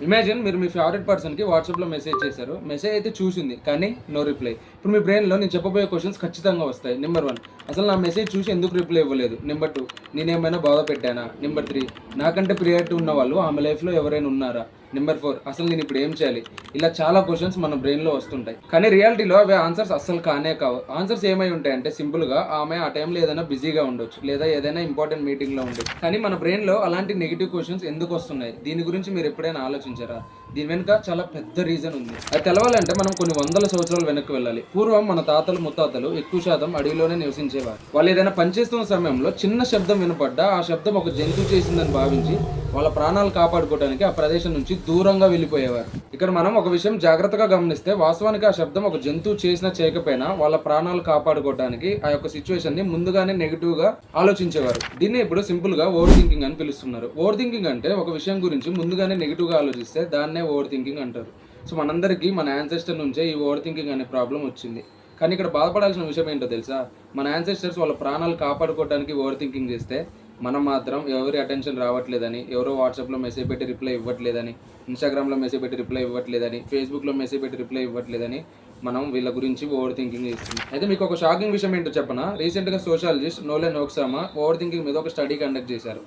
Imagine మీరు మీ favourite పర్సన్కి వాట్సాప్లో మెసేజ్ చేశారు. మెసేజ్ అయితే చూసింది కానీ నో రిప్లై. ఇప్పుడు మీ బ్రెయిన్లో నేను చెప్పబోయే క్వశ్చన్స్ ఖచ్చితంగా వస్తాయి. నెంబర్ 1, అసలు నా మెసేజ్ చూసి ఎందుకు రిప్లై ఇవ్వలేదు? నెంబర్ 2, నేనేమైనా బాధ పెట్టానా? నెంబర్ 3, నాకంటే ప్రియారిటీ ఉన్న వాళ్ళు ఆమె లైఫ్లో ఎవరైనా ఉన్నారా? నెంబర్ 4, అసలు నేను ఇప్పుడు ఏం చేయాలి? ఇలా చాలా క్వశ్చన్స్ మన బ్రెయిన్లో వస్తుంటాయి. కానీ రియాలిటీలో అవి ఆన్సర్స్ అస్సలు కానే కావు. ఆన్సర్స్ ఏమై ఉంటాయంటే సింపుల్గా ఆమె ఆ టైంలో ఏదైనా బిజీగా ఉండొచ్చు, లేదా ఏదైనా ఇంపార్టెంట్ మీటింగ్లో ఉండొచ్చు. కానీ మన బ్రెయిన్లో అలాంటి నెగిటివ్ క్వశ్చన్స్ ఎందుకు వస్తున్నాయి? దీని గురించి మీరు ఎప్పుడైనా ఆలోచించారా? దీని వెనుక చాలా పెద్ద రీజన్ ఉంది. అది తెలవాలంటే మనం కొన్ని వందల సంవత్సరాలు వెనక్కి వెళ్ళాలి. పూర్వం మన తాతలు ముత్తాతలు ఎక్కువ శాతం అడవిలోనే నివసించేవారు. వాళ్ళు ఏదైనా పనిచేస్తున్న సమయంలో చిన్న శబ్దం వినపడ్డా ఆ శబ్దం ఒక జంతువు చేసిందని భావించి వాళ్ళ ప్రాణాలు కాపాడుకోవడానికి ఆ ప్రదేశం నుంచి దూరంగా వెళ్ళిపోయేవారు. ఇక్కడ మనం ఒక విషయం జాగ్రత్తగా గమనిస్తే వాస్తవానికి ఆ శబ్దం ఒక జంతువు చేసినా చేయకపోయినా వాళ్ళ ప్రాణాలు కాపాడుకోవడానికి ఆ యొక్క సిచ్యువేషన్ ని ముందుగానే నెగిటివ్ గా ఆలోచించేవారు. దీన్ని ఇప్పుడు సింపుల్ గా ఓవర్ థింకింగ్ అని పిలుస్తున్నారు. ఓవర్ థింకింగ్ అంటే ఒక విషయం గురించి ముందుగానే నెగిటివ్ గా ఆలోచిస్తే దాన్నే ఓవర్ థింకింగ్ అంటారు. సో మనందరికీ మన యాన్సెస్టర్ నుంచే ఈ ఓవర్ థింకింగ్ అనే ప్రాబ్లం వచ్చింది. కానీ ఇక్కడ బాధపడాల్సిన విషయం ఏంటో తెలుసా? మన యాన్సెస్టర్స్ వాళ్ళ ప్రాణాలు కాపాడుకోవడానికి ఓవర్ థింకింగ్ చేస్తే మనం మాత్రం ఎవరి అటెన్షన్ రావట్లేదని, ఎవరో వాట్సాప్లో మెసేజ్ పెట్టి రిప్లై ఇవ్వట్లేదని, ఇన్స్టాగ్రామ్లో మెసేజ్ పెట్టి రిప్లై ఇవ్వట్లేదని, ఫేస్బుక్లో మెసేజ్ పెట్టి రిప్లై ఇవ్వట్లేదని మనం వీళ్ళ గురించి ఓవర్ థింకింగ్ చేస్తుంది. అయితే మీకు ఒక షాకింగ్ విషయం ఏంటో చెప్పనా? రీసెంట్గా సోషాలజిస్ట్ నోలెన్ ఓక్సామా ఓవర్ థింకింగ్ మీద ఒక స్టడీ కండక్ట్ చేశారు.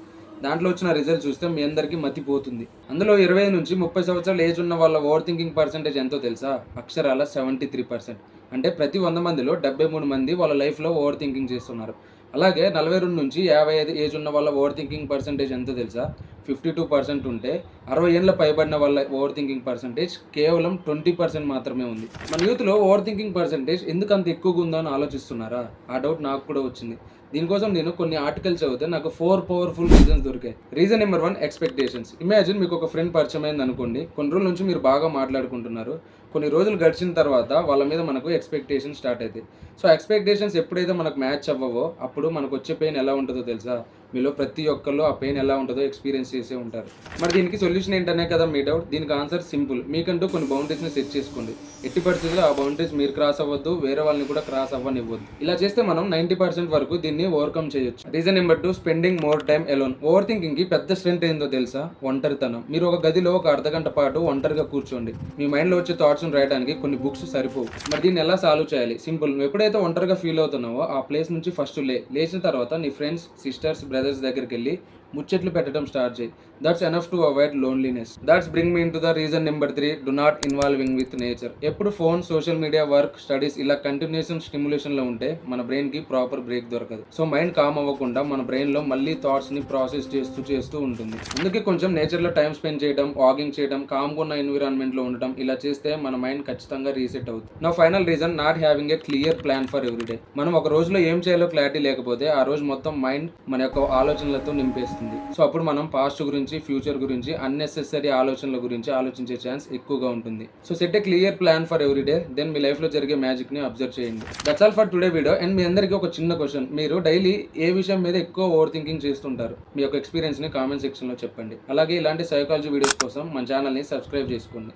దాంట్లో వచ్చిన రిజల్ట్ చూస్తే మీ అందరికీ మతిపోతుంది. అందులో 20 నుంచి 30 సంవత్సరాల ఏజ్ ఉన్న వాళ్ళ ఓవర్ థింకింగ్ పర్సెంటేజ్ ఎంతో తెలుసా? అక్షరాల 73%. అంటే ప్రతి 100 మందిలో 73 మంది వాళ్ళ లైఫ్లో ఓవర్ థింకింగ్ చేస్తున్నారు. అలాగే 42 నుంచి 55 ఏజ్ ఉన్న వాళ్ళ ఓవర్ థింకింగ్ పర్సెంటేజ్ ఎంతో తెలుసా? 52% ఉంటే 60 ఏళ్ళ పైబడిన వాళ్ళ ఓవర్ థింకింగ్ పర్సెంటేజ్ కేవలం 20% మాత్రమే ఉంది. మన యూత్లో ఓవర్ థింకింగ్ పర్సెంటేజ్ ఎందుకు అంత ఎక్కువగా ఉందో అని ఆలోచిస్తున్నారా? ఆ డౌట్ నాకు కూడా వచ్చింది. దీనికోసం నేను కొన్ని ఆర్టికల్స్ చదివితే నాకు 4 పవర్ఫుల్ రీజన్స్ దొరికాయి. Reason number 1, expectations. ఇమాజిన్ మీకు ఒక ఫ్రెండ్ పరిచయం అయింది అనుకోండి. కొన్ని రోజుల నుంచి మీరు బాగా మాట్లాడుకుంటున్నారు. కొన్ని రోజులు గడిచిన తర్వాత వాళ్ళ మీద మనకు ఎక్స్పెక్టేషన్ స్టార్ట్ అవుతాయి. సో ఎక్స్పెక్టేషన్స్ ఎప్పుడైతే మనకు మ్యాచ్ అవ్వవో అప్పుడు మనకు వచ్చే పెయిన్ ఎలా ఉంటుందో తెలుసా? మీలో ప్రతి ఒక్కళ్ళు ఆ పెయిన్ ఎలా ఉంటుందో ఎక్స్పీరియన్స్ చేసే ఉంటారు. మరి దీనికి సొల్యూషన్ ఏంటనే కదా మీ డౌట్. దీనికి ఆన్సర్ సింపుల్. మీకంటూ కొన్ని బౌండరీస్ని సెట్ చేసుకోండి. ఎట్టి పరిస్థితుల్లో ఆ బౌండరీస్ మీరు క్రాస్ అవ్వద్దు, వేరే వాళ్ళని కూడా క్రాస్ అవ్వనివ్వద్దు. ఇలా చేస్తే మనం 90% వరకు దీన్ని ఓవర్కమ్ చేయొచ్చు. Reason number 2, spending more time alone. Over thinking కి పెద్ద స్ట్రెంత్ ఏందో తెలుసా? ఒంటరితనం. మీరు ఒక గదిలో ఒక అర్ధగంట పాటు ఒంటరిగా కూర్చోండి. మీ మైండ్లో వచ్చే థాట్స్ రాయడానికి కొన్ని బుక్స్ సరిపోవు. మరి దీన్ని ఎలా సాల్వ్ చేయాలి? సింపుల్. నువ్వు ఎప్పుడైతే ఒంటరిగా ఫీల్ అవుతున్నావో ఆ ప్లేస్ నుంచి ఫస్ట్ లేచిన తర్వాత నీ ఫ్రెండ్స్, సిస్టర్స్, బ్రదర్స్ దగ్గరికి వెళ్ళి ముచ్చట్లు పెట్టడం స్టార్ట్ చేయి. That's enough to avoid loneliness. That's bring me into the reason number 3, do not involving with nature. ఎప్పుడు phone, social media, work, studies ఇలా కంటిన్యూషన్ స్టిమ్యులేషన్లో ఉంటే మన బ్రెయిన్కి ప్రాపర్ బ్రేక్ దొరకదు. సో మైండ్ కామ్ అవ్వకుండా మన బ్రెయిన్లో మళ్ళీ థాట్స్ని ప్రాసెస్ చేస్తూ ఉంటుంది. అందుకే కొంచెం నేచర్లో టైం స్పెండ్ చేయడం, వాకింగ్ చేయడం, కామ్గా ఉన్న ఎన్విరాన్మెంట్లో ఉండటం ఇలా చేస్తే మన మైండ్ ఖచ్చితంగా రీసెట్ అవుతుంది. నా final reason, not having a clear plan for everyday. మనం ఒక రోజులో ఏం చేయాలో క్లారిటీ లేకపోతే ఆ రోజు మొత్తం మైండ్ మన యొక్క ఆలోచనలతో నింపేస్తుంది. సో అప్పుడు మనం పాస్ట్ గురించి, ఫ్యూచర్ గురించి, అన్నెసెసరీ ఆలోచనల గురించి ఆలోచించే ఛాన్స్ ఎక్కువగా ఉంటుంది. So set a clear plan for every day. Then మీ లైఫ్ లో జరిగే మ్యాజిక్ ని అబ్జర్వ్ చేయండి. That's all for today video. And మీ అందరికీ ఒక చిన్న క్వశ్చన్. మీరు డైలీ ఏ విషయం మీద ఎక్కువ ఓవర్ థింకింగ్ చేస్తుంటారు? మీ యొక్క ఎక్స్పీరియన్స్ ని కామెంట్ సెక్షన్ లో చెప్పండి. అలాగే ఇలాంటి సైకాలజీ వీడియోస్ కోసం మన ఛానల్ ని సబ్స్క్రైబ్ చేసుకోండి.